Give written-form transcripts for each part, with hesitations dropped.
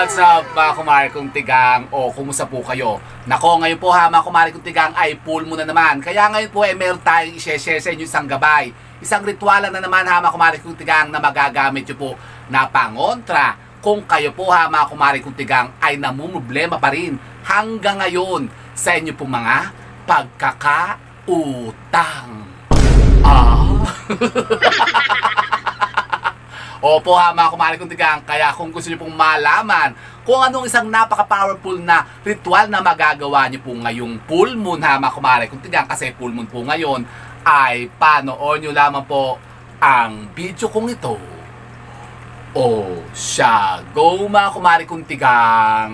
What's up mga kumare kong tigang? O kumusta po kayo? Nako, ngayon po ha mga kumare kong tigang ay full moon na naman. Kaya ngayon po ay meron tayong i-share sa inyo isang gabay. Isang ritualan na naman ha mga kumare kong tigang na magagamit nyo po na pangontra kung kayo po ha mga kumare kong tigang ay namumroblema pa rin hanggang ngayon sa inyo po mga pagkakautang. Opo ha mga kumare kong tigang, kaya kung gusto nyo pong malaman kung anong isang napaka-powerful na ritual na magagawa nyo po ngayong full moon ha mga kumare kong tigang, kasi full moon po ngayon, ay panoorin nyo lamang po ang video kong ito. O siya, go mga kumare kong tigang.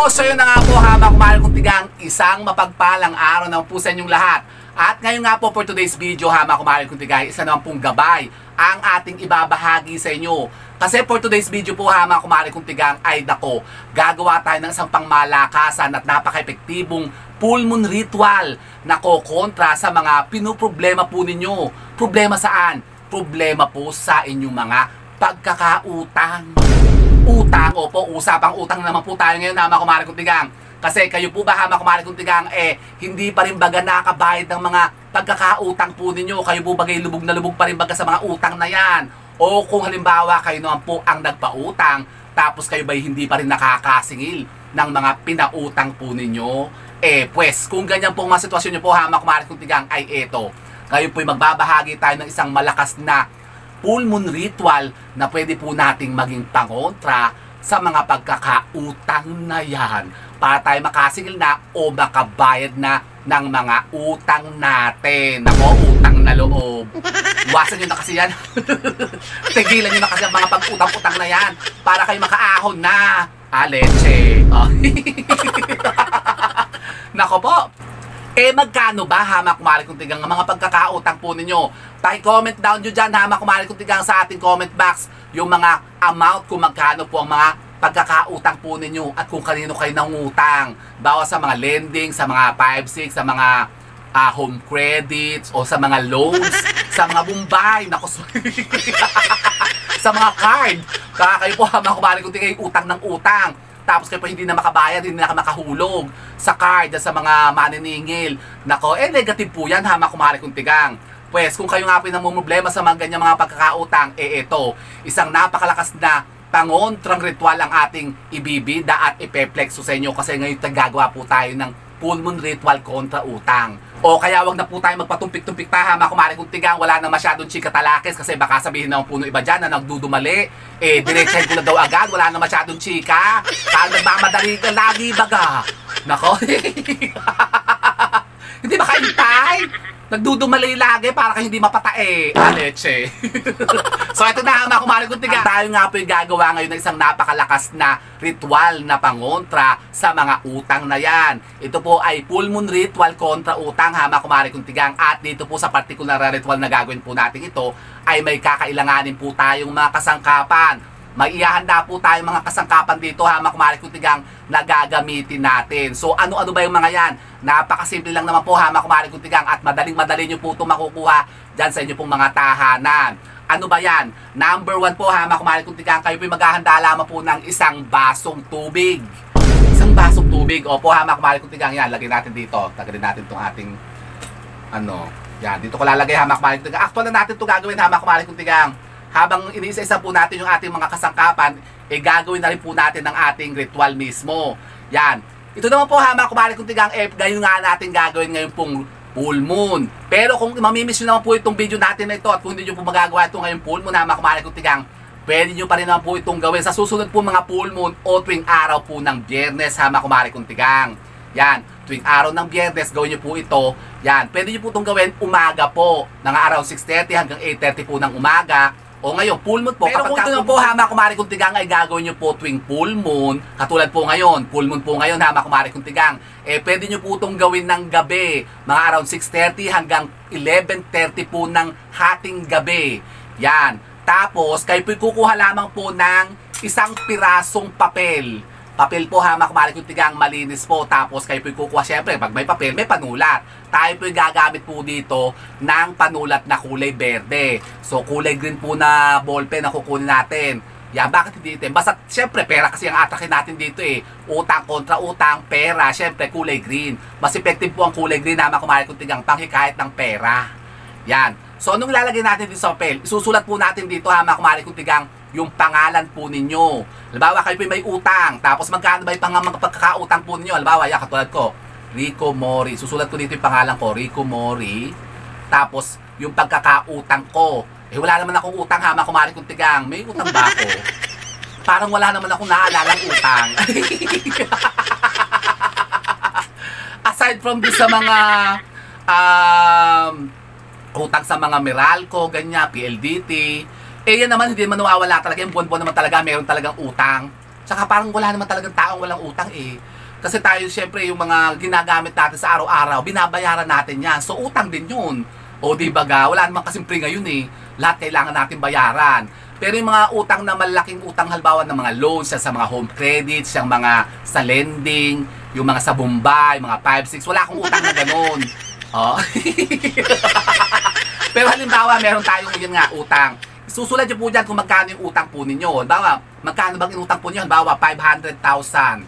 So yun na nga po ha mga kumare kong tigang, isang mapagpalang araw naman po sa inyong lahat. At ngayon nga po for today's video ha mga kumare kong tigang, isa naman pong gabay ang ating ibabahagi sa inyo. Kasi for today's video po ha mga kumare kong tigang ay dako, gagawa tayo ng isang pangmalakasan at napaka-epektibong full moon ritual na kokontra sa mga pinoproblema po ninyo. Problema saan? Problema po sa inyong mga pagkakautang. Utang, opo, usapang utang naman po tayo ngayon ha mga kumare kong tigang. Kasi kayo po ba ha mga kumare kong tigang, hindi pa rin baga nakakabayad ng mga pagkakautang po ninyo? Kayo po bagay lubog na lubog pa rin baga sa mga utang na yan? O kung halimbawa kayo naman po ang nagpautang, tapos kayo ba hindi pa rin nakakasingil ng mga pinautang po ninyo? Pues, kung ganyan po ang mga sitwasyon nyo po ha mga kumare kong tigang, ay eto. Kayo po'y magbabahagi tayo ng isang malakas na full moon ritual na pwede po nating maging pangontra sa mga pagkakautang na yan para tayo makasingil na o makabayad na ng mga utang natin. Ako, utang na loob. Iwasan nyo na kasi yan. Tigilan nyo na kasi ang mga pag-utang-utang na yan para kayo makaahon na. Leche. Nako po. Magkano ba ha mga kumare kong tigang ang mga pagkakautang po ninyo? Paki-comment down nyo dyan ha mga kumare kong tigang sa ating comment box yung mga amount kung magkano po ang mga pagkakautang po ninyo at kung kanino kayo nangutang. Bawa sa mga lending, sa mga 5-6, sa mga home credits o sa mga loans, sa mga bumbay, naku, sa mga card. Kaya kayo po ha mga kumare kong tigang utang ng utang. Tapos kayo po hindi na makabayad, hindi na makahulog sa card, sa mga maniningil. Nako, negative po yan ha mga kumare kong tigang. Pues, kung kayo nga po namumroblema sa mga ganyan mga pagkakautang, ito, isang napakalakas na pangontrang ritual ang ating ibibida at ipeplexo sa inyo. Kasi ngayon gagawa po tayo ng full moon ritual kontra utang. O kaya wag na po tayo magpatumpik-tumpik pa ha mga kumare kong tigang, wala na masyadong chika talakis kasi baka sabihin naman po ng iba dyan na nagdudumali. Diretsahin ko na daw agad, wala na masyadong chika. Kaya nagmamadali ka lagi baga. Nako. Hindi ba kaintay? Nagdudumali lagi para kayo hindi mapatae. Leche. So ito na mga kumare kong tigang. Tayo nga po yung gagawa ngayon ng isang napakalakas na ritual na pangontra sa mga utang na yan. Ito po ay full moon ritual kontra utang ha mga kumare kong tigang. At dito po sa particular ritual na gagawin po natin ito ay may kakailanganin po tayong mga kasangkapan. May ihahanda po tayong mga kasangkapan dito ha mga kumare kong tigang na gagamitin natin. So ano-ano ba yung mga yan? Napakasimple lang naman po ha mga kumare kong tigang at madaling-madali nyo po ito makukuha dyan sa inyo pong mga tahanan. Ano ba yan? Number 1 po ha mga kumare kong tigang, kayo po maghahanda lamang po ng isang basong tubig. Isang basong tubig. Opo ha mga kumare kong tigang, yan, lagay natin dito. Tagalin natin itong ating yan, dito ko lalagay ha mga kumare kong tigang. Actual na natin ito gagawin ha mga kumare kong tigang. Habang iniisa-isa po natin yung ating mga kasangkapan, gagawin na rin po natin ang ating ritual mismo. Yan. Ito naman po ha mga kumare kong tigang, ngayon nga natin gagawin ngayon pong full moon. Pero kung mamimiss nyo naman po itong video natin na ito at kung hindi nyo po magagawa ito ngayon full moon ha mga kumare kong tigang, pwede nyo pa rin naman po itong gawin sa susunod po mga full moon o tuwing araw po ng Biyernes ha mga kumare kong tigang. Yan. Tuwing araw ng Biyernes, gawin nyo po ito. Yan. Pwede nyo po itong gawin umaga po. Ng araw 6:30 hanggang 8:30 po ng umaga. O ngayon, full moon po. Pero kung ito po ha mga kumare kong tigang ay gagawin nyo po tuwing full moon, katulad po ngayon, full moon po ngayon ha mga kumare kong tigang, pwede nyo po itong gawin ng gabi, mga around 6:30 hanggang 11:30 po ng hating gabi. Yan. Tapos, kayo po kukuha lamang po ng isang pirasong papel. Papel po ha, mga kumari kong tigang, malinis po. Tapos kayo po kukuha, syempre, pag may papel, may panulat. Tayo po gagamit po dito ng panulat na kulay berde. So, kulay green po na ballpen na kukunin natin. Yan, bakit hindi itim? Basta, syempre, pera kasi ang atakin natin dito eh. Utang kontra utang, pera, syempre, kulay green. Mas effective po ang kulay green ha, mga kumari kong tigang, panghikayat ng pera. Yan. So, anong ilalagay natin dito sa papel? Isusulat po natin dito ha, mga kumari kong tigang, yung pangalan po ninyo. Halimbawa, kayo po may utang. Tapos, magkano ba yung mga pagkakautang po ninyo? Halimbawa, yan, katulad ko, Rico Mori. Susulat ko dito yung pangalan ko, Rico Mori. Tapos, yung pagkakautang ko. Eh, wala naman akong utang ha, mga kumari kong tigang. May utang ba ako? Parang wala naman akong naalalang utang. Aside from this sa mga utang sa mga Meralco, ganyan, PLDT, eh yan naman, hindi naman nawawala talaga. Yung buwan-buwan naman talaga, meron talagang utang. Tsaka parang wala naman talagang taong walang utang eh. Kasi tayo, syempre, yung mga ginagamit natin sa araw-araw, binabayaran natin yan. So, utang din yun. O, di ba ga? Wala naman kasi pre ngayon eh. Lahat kailangan natin bayaran. Pero yung mga utang na malaking utang, halimbawa ng mga loans, sa mga home credits, yung mga sa lending, yung mga sa Bombay, mga 5-6, wala akong utang na ganun. Oh. Pero halimbawa, meron tayong yun nga, utang. Susulat nyo po dyan kung magkano yung utang po ninyo. Halimbawa, magkano bang inutang po ninyo? Halimbawa, 500,000.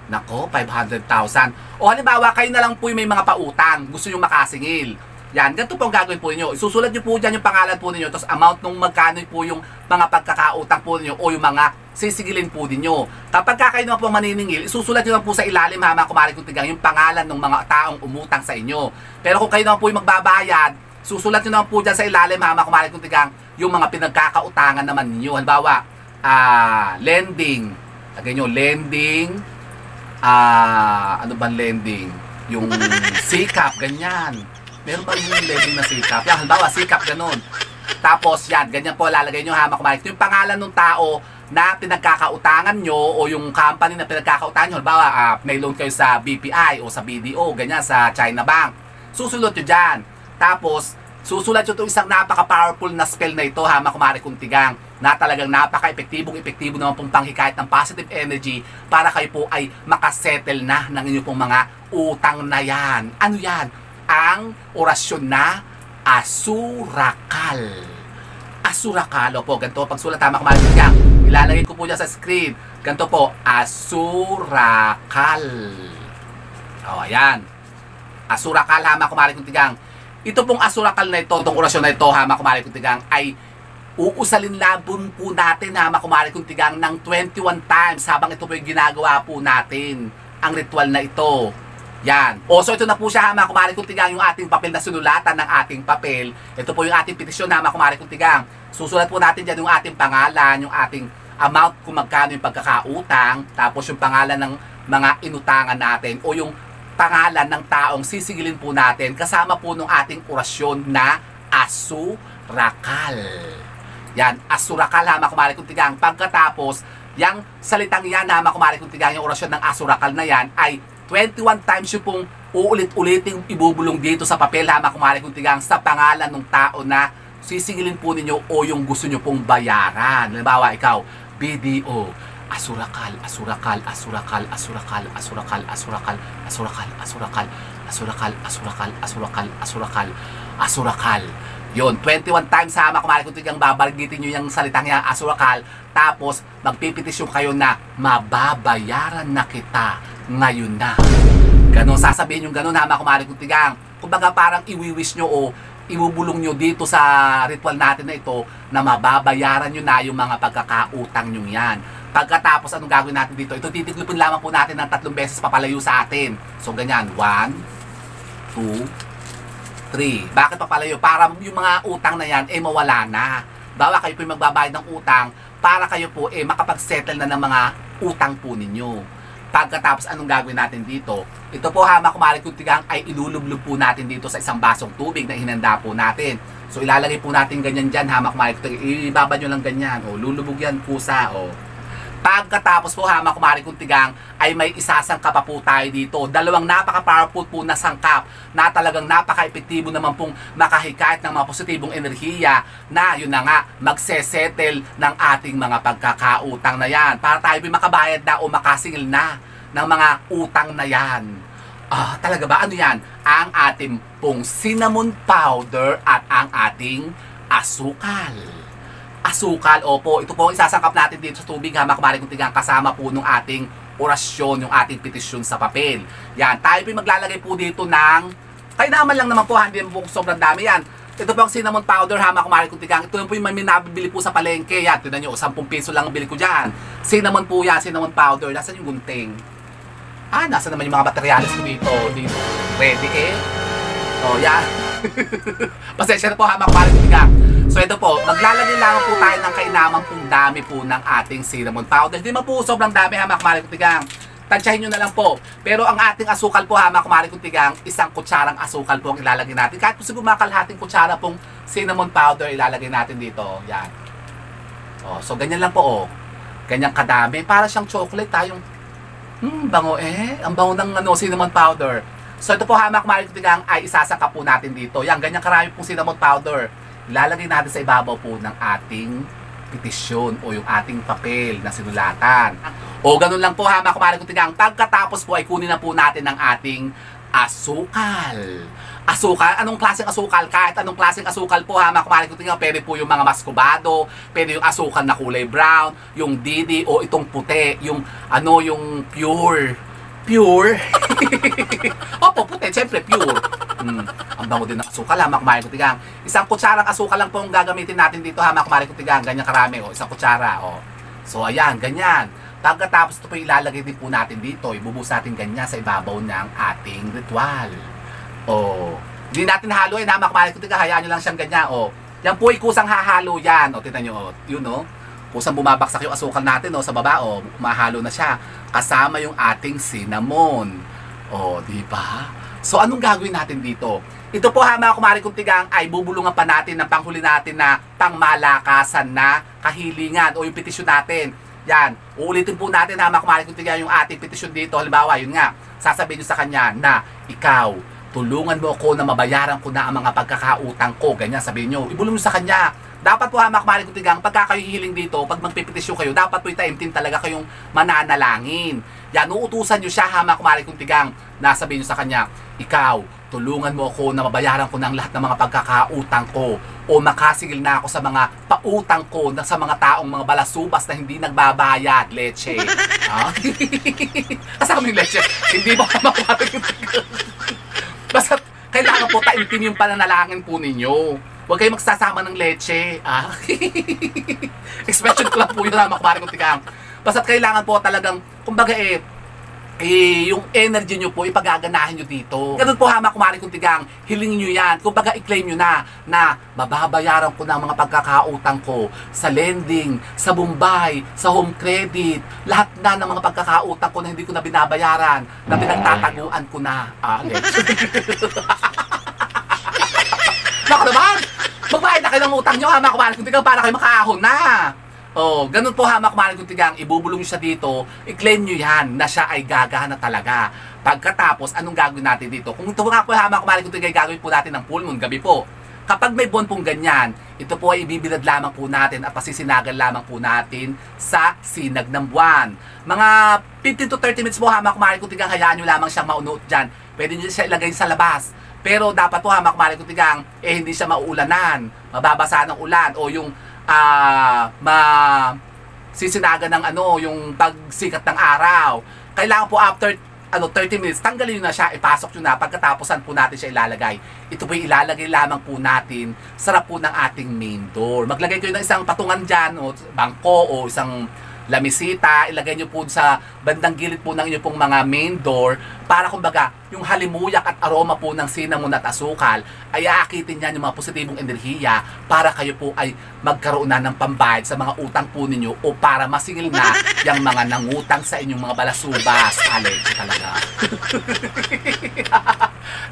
Nako, 500,000. O halimbawa, kayo na lang po yung may mga pautang. Gusto nyo makasingil. Yan, ganito po ang gagawin po ninyo. Isusulat nyo po dyan yung pangalan po ninyo. Tapos amount nung magkano po yung mga pagkakautang po ninyo o yung mga sisigilin po ninyo. Kapag kayo naman po maniningil, isusulat nyo lang po sa ilalim ha, mga kumari kong tigang, yung pangalan ng mga taong umutang sa inyo. Pero kung kayo naman po yung magbabayad, susulat nyo naman po dyan sa ilalim ha, mga kumari kong tigang, yung mga pinagkakautangan naman ninyo. Halimbawa, lending. Lagay nyo, lending. Ano bang lending? Yung sikap, ganyan. Meron ba yung lending na sikap? Yan, halimbawa, sikap, ganun. Tapos, yan, ganyan po, lalagay nyo ha, mga kumari. Ito yung pangalan ng tao na pinagkakautangan nyo o yung company na pinagkakautangan nyo. Halimbawa, may loan kayo sa BPI o sa BDO, ganyan, sa China Bank. Susulot nyo dyan. Tapos, susulat nyo itong isang napaka-powerful na spell na ito ha, mga kumari kong tigang, na talagang napaka-epektibong naman pong panghikayat ng positive energy para kayo po ay makasettle na ng inyong pong mga utang na yan. Ano yan? Ang orasyon na asurakal. Asurakal. O po, ganito pagsulat ha, mga kumari kong tigang. Ilalagay ko po dyan sa screen. Ganito po, asurakal. O, ayan. Asurakal ha, mga kumari kong tigang. Ito pong asurakal na ito, itong orasyon na ito ha, mga kumari kong tigang, ay uusalin labon po natin ha, mga kumari kong tigang, ng 21 times habang ito po yung ginagawa po natin, ang ritual na ito. Yan. O, so ito na po siya ha, mga kumari kong tigang, yung ating papel na sinulatan ng ating papel. Ito po yung ating petisyon ha, mga kumari kong tigang. Susulat po natin dyan yung ating pangalan, yung ating amount kung magkano yung pagkakautang, tapos yung pangalan ng mga inutangan natin, o yung pangalan ng taong sisigilin po natin kasama po ng ating orasyon na asurakal. Yan, asurakal ha, mga kumari kong tigang. Pagkatapos, yung salitang yan ha, mga kumari kong tigang, yung orasyon ng asurakal na yan ay 21 times yung pong uulit-uliting ibubulong dito sa papel ha, mga kumari kong tigang, sa pangalan ng tao na sisigilin po ninyo o yung gusto nyo pong bayaran. Halimbawa, ikaw, BDO, asurakal, asurakal, asurakal, asurakal, asurakal, asurakal, asurakal, asurakal, asurakal, asurakal, asurakal, asurakal, asurakal. Yun, 21 times ha, mga kumari kong tigang, babaligitin nyo yung salitang yan, asurakal. Tapos, magpipetisyon kayo na mababayaran na kita ngayon na. Ganon, sasabihin yung ganon ha, mga kumari kong tigang. Kumbaga parang iwi-wish nyo o ibubulong nyo dito sa ritual natin na ito na mababayaran nyo na yung mga pagkakautang nyo yan. Pagkatapos, anong gagawin natin dito? Ito, titiklopin lamang po natin ng 3 beses papalayo sa atin. So, ganyan. 1, 2, 3. Bakit papalayo? Para yung mga utang na yan, mawala na. Bawa kayo po yung magbabayad ng utang para kayo po, makapag-settle na ng mga utang po ninyo. Pagkatapos, anong gagawin natin dito? Ito po ha, mga kumari kong tigang, ay ilulublog po natin dito sa isang basong tubig na hinanda po natin. So, ilalagay po natin ganyan dyan ha, mga kumari kong tigang. Ibaba nyo lang ganyan. O, lulubog yan, kusa. O. Pagkatapos po mga kumari kong tigang ay may isasangkap pa po tayo dito. Dalawang napaka-powerful po na sangkap na talagang napaka-epektibo naman pong makahikayat ng mga positibong enerhiya na yun na nga magsesettle ng ating mga pagkakautang na yan para tayo makabayad na o makasingil na ng mga utang na yan. Talaga ba? Ano yan? Ang ating pong cinnamon powder at ang ating asukal. Asukal, opo. Ito po ang isasangkap natin dito sa tubig ha, mga kumari kong tigang, kasama po nung ating orasyon, yung ating petisyon sa papel. Yan, tayo po maglalagay po dito ng, kainaman lang naman po, hindi po sobrang dami yan. Ito po ang cinnamon powder ha, mga kumari kong tigang. Ito po yung may nabibili po sa palengke. Yan, tinan nyo, 10 piso lang ang bili ko dyan. Cinnamon po yan, cinnamon powder. Nasaan yung gunting? Nasa naman yung mga materialis ko dito. Ready eh? Yan. Pasensya na po ha, mga kumari kong tigang. So ito po, maglalagay lang po tayo ng kainaman pong dami po ng ating cinnamon powder. Hindi man po sobrang dami ha, mga kumari kong tigang. Tansyahin nyo na lang po. Pero ang ating asukal po ha, mga kumari kong tigang, isang kutsarang asukal po ang ilalagay natin. Kahit po siguro mga kalahating kutsara pong cinnamon powder ilalagay natin dito. Yan. So ganyan lang po Ganyan kadami. Para siyang chocolate tayong bango Ang bango ng cinnamon powder. So ito po ha, mga kumari kong tigang, ay isasangkap po natin dito. Yan, ganyan karami pong cinnamon powder. Ilalagay natin sa ibabaw po ng ating petisyon o yung ating papel na sinulatan. Ganun lang po ha, mga kumari kong tigang. Pagkatapos po ay kunin na po natin ang ating asukal. Asukal? Anong klaseng asukal? Kahit anong klaseng asukal po ha, mga kumari kong tigang. Pwede po yung mga maskubado, pwede yung asukal na kulay brown, yung didi o itong puti, yung yung pure. Pure? Opo, puti, syempre pure. Ang bango din ng asukal ha, mga kumari kong tigang. Isang kutsarang asukal lang po ang gagamitin natin dito ha, mga kumari kong tigang. Ganyan karami isang kutsara So ayan, ganyan. Pagkatapos ito po ilalagay din po natin dito. Ibubuhos natin ganyan sa ibabaw ng ating ritual. Hindi natin haluin ha, mga kumari kong tigang. Hayaan nyo lang siyang ganyan. Yan po ay kusang hahalo yan. Tignan nyo, yun kusang bumabaksak yung asukal natin sa baba. Mahalo na siya. Kasama yung ating cinnamon. Diba? So, anong gagawin natin dito? Ito po ha, mga kumari kong tigang, ay bubulungan pa natin ng panghuli natin na pangmalakasan na kahilingan o yung petisyon natin. Yan. Uulitin po natin ha, mga kumari kong tigang, yung ating petisyon dito. Halimbawa, yun nga, sasabihin nyo sa kanya na, ikaw, tulungan mo ako na mabayaran ko na ang mga pagkakautang ko. Ganyan, sabihin nyo. Ibulong nyo sa kanya. Dapat po ha, mga kumari kong tigang, pagka kayo hihiling dito, pag magpipetisyon kayo, dapat po itaimtim talaga kayong mananalangin. Yan, uutusan nyo siya ha, mga kumari kong tigang, na sabihin nyo sa kanya, ikaw, tulungan mo ako na mabayaran ko ng lahat ng mga pagkakautang ko o makasigil na ako sa mga pautang ko sa mga taong mga balasubas na hindi nagbabayad. Leche. Kasama yung leche. Hindi ba makumari kong tigang? Basta kailangan po taimtim yung pananalangin po ninyo. Huwag kayong magsasama ng leche. Expression ko lang po yun, mga kumari kong tigang. Basta't kailangan po talagang, kumbaga yung energy nyo po, ipagaganahin nyo dito. Ganun po ha, mga kumari kong tigang, hilingin nyo yan. Kumbaga, i-claim nyo na mababayaran ko ng mga pagkakautang ko sa lending, sa Bombay, sa home credit, lahat na ng mga pagkakautang ko na hindi ko na binabayaran, na pinagtataguan ko na. Naku naman! Magbayad na kayo ng utang nyo ha, mga kumari kong tigang, para kayo makaahon na. Ganun po ha, mga kumari kong tigang, ibubulong nyo siya dito, i-claim nyo yan na siya ay gagana talaga. Pagkatapos, anong gagawin natin dito? Kung ito nga po ha, mga kumari kong tigang, gagawin po natin ng full moon, gabi po. Kapag may buwan pong ganyan, ito po ay ibibilad lamang po natin at pasisinagan lamang po natin sa sinag ng buwan. Mga 15 to 30 minutes po ha, mga kumari kong tigang, hayaan nyo lamang siyang maunuot dyan. Pwede nyo siya ilagay sa labas. Pero dapat po ha, mga kumari kong tigang, hindi siya mauulanan, mababasa ng ulan, o yung sisinagan ng yung pagsikat ng araw. Kailangan po after 30 minutes, tanggalin nyo na siya, ipasok nyo na, pagkataposan po natin siya ilalagay. Ito po ilalagay lamang po natin sa harap po ng ating main door. Maglagay kayo ng isang patungan dyan, o bangko, o isang lamisita, ilagay nyo po sa bandang gilid po ng inyong pong mga main door para kumbaga yung halimuyak at aroma po ng cinnamon at asukal ay aakitin yan yung mga positibong enerhiya para kayo po ay magkaroon na ng pambayad sa mga utang po ninyo o para masingil na yung mga nangutang sa inyong mga balasubas. Allergy talaga.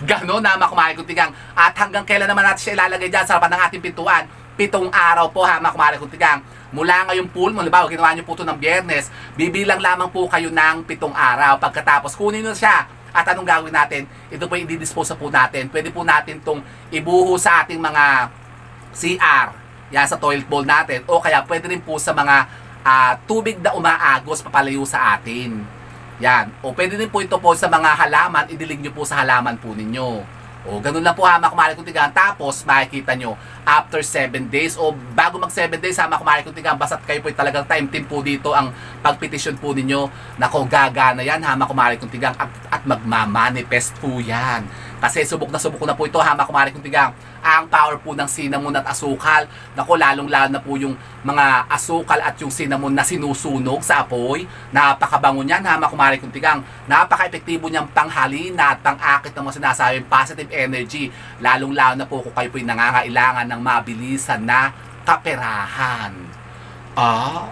Ganon na, mga kumari kong tigang. At hanggang kailan naman natin siya ilalagay dyan sa harapan ng ating pintuan? 7 araw po ha, mga kumare kong tigang. Mula ngayong pool mo, halimbawa, ginawa nyo po ito ng Biyernes, bibilang lamang po kayo ng 7 araw. Pagkatapos, kunin nyo siya. At anong gagawin natin? Ito po yung i-dispose po natin. Pwede po natin itong ibuho sa ating mga CR. Yan, sa toilet bowl natin. O kaya pwede rin po sa mga tubig na umaagos papalayo sa atin. Yan. O pwede rin po ito po sa mga halaman, idilig nyo po sa halaman po ninyo. O, ganun lang po ha, mga kumare kong tigang. Tapos, makikita nyo, after 7 days, o bago mag 7 days ha, mga kumare kong tigang, basta't kayo po talagang time team po dito ang pagpetisyon po ninyo. Nako, gagana yan ha, mga kumare kong tigang, at magmamanifest po yan. Kasi subok ko na po ito ha, mga kumare kong tigang. Ang power po ng cinnamon at asukal. Nako, lalong-lalo na po yung mga asukal at yung cinnamon na sinusunog sa apoy. Napakabango niyan ha, mga kumare kong tigang. Napaka-epektibo niyang panghalina at pang-akit ng mga sinasabing positive energy. Lalong-lalo na po kung kayo po'y nangangailangan ng mabilisan na kaperahan.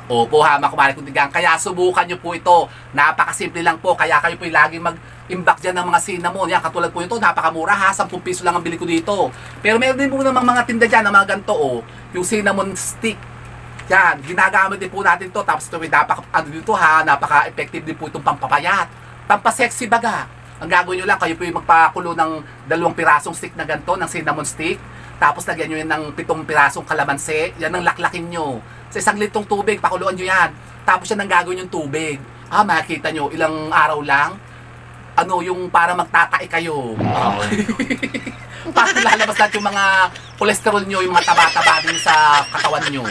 Opo ha, mga kumare kong tigang. Kaya subukan nyo po ito. Napakasimple lang po. Kaya kayo po'y laging mag-imbak dyan ng mga cinnamon. Yan, katulad po ito, napakamura ha. 10 piso lang ang bili ko dito. Pero meron din po namang mga tinda dyan ng mga ganito, yung cinnamon stick. Yan, ginagamit din po natin to. Tapos ito, dito ha, napaka-effective din po itong pampapayat. Pampasexy baga. Ang gagawin nyo lang, kayo po yung magpakulo ng 2 pirasong stick na ganito, ng cinnamon stick. Tapos lagyan nyo yan ng 7 pirasong kalamansi. Yan ang laklakin nyo. Sa 1 litrong tubig, pakuluan nyo yan. Tapos yan ang gagawin yung tubig. Makikita nyo, ilang araw lang, yung para magtatae kayo. Para lalabas lahat yung mga cholesterol nyo, yung mga taba-taba din sa katawan nyo.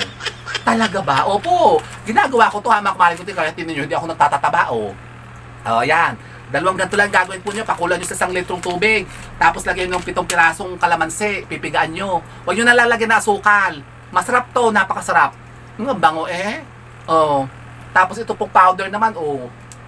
Talaga ba? Opo. Ginagawa ko to ha, mga kumare ko. Kaya tinan nyo, hindi ako nagtatataba, yan. 2 ganito lang gagawin po nyo. Pakulan nyo sa 1 litrong tubig. Tapos lagyan nyo ng 7 pirasong kalamansi. Pipigaan nyo. Huwag nyo nalalagyan na asukal. Masarap to. Napakasarap. Ang bango Tapos ito pong powder naman.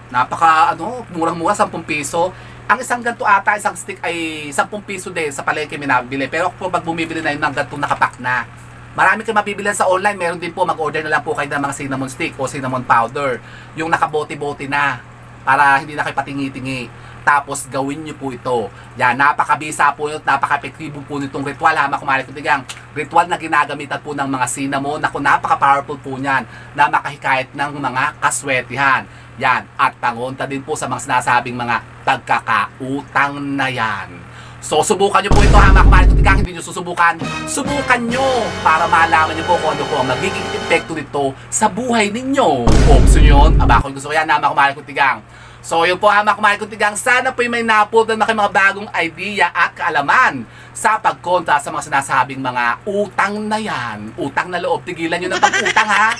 Napaka murang-mura, 10 piso. Ang isang ganito ata, isang stick ay 10 piso din sa palengke minabili. Pero ako po pag bumibili na yun ng ganito nakapak na. Marami kayo mabibilan sa online. Meron din po, mag-order na lang po kayo ng mga cinnamon stick o cinnamon powder. Yung nakabote-bote na. Para hindi na kayo patingi-tingi. Tapos gawin nyo po ito. Yan, napakabisa po nyo, napaka-epektibo po nitong ritual ha, mga kumare kong tigang. Ritual na ginagamitan po ng mga cinnamon. Naku, napaka-powerful po niyan na makahikayat ng mga kaswetihan. Yan, at pangunta din po sa mga sinasabing mga pagkakautang na yan. So, subukan nyo po ito ha, mga kumare kong tigang. Hindi nyo susubukan, subukan nyo para malaman nyo po kung ano po ang magiging epekto nito sa buhay ninyo. Gusto nyo yun? Kung gusto ko yan ha, mga kumare kong tigang. So, yun po ha, mga kumare kong tigang. Sana po may napuldan na kayo mga bagong idea at kaalaman sa pagkontra sa mga sinasabing mga utang na yan. Utang na loob. Tigilan nyo ng pag-utang ha.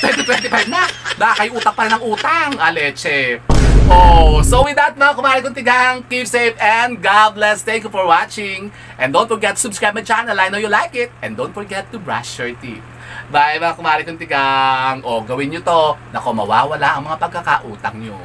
2025 na. Baka kayo utang pa rin ng utang. Aleche. So with that mga kumare kong tigang, keep safe and God bless. Thank you for watching. And don't forget to subscribe my channel. I know you like it. And don't forget to brush your teeth. Bye mga kumare kong tigang. Gawin nyo to. Nako, mawawala ang mga pagkakautang nyo.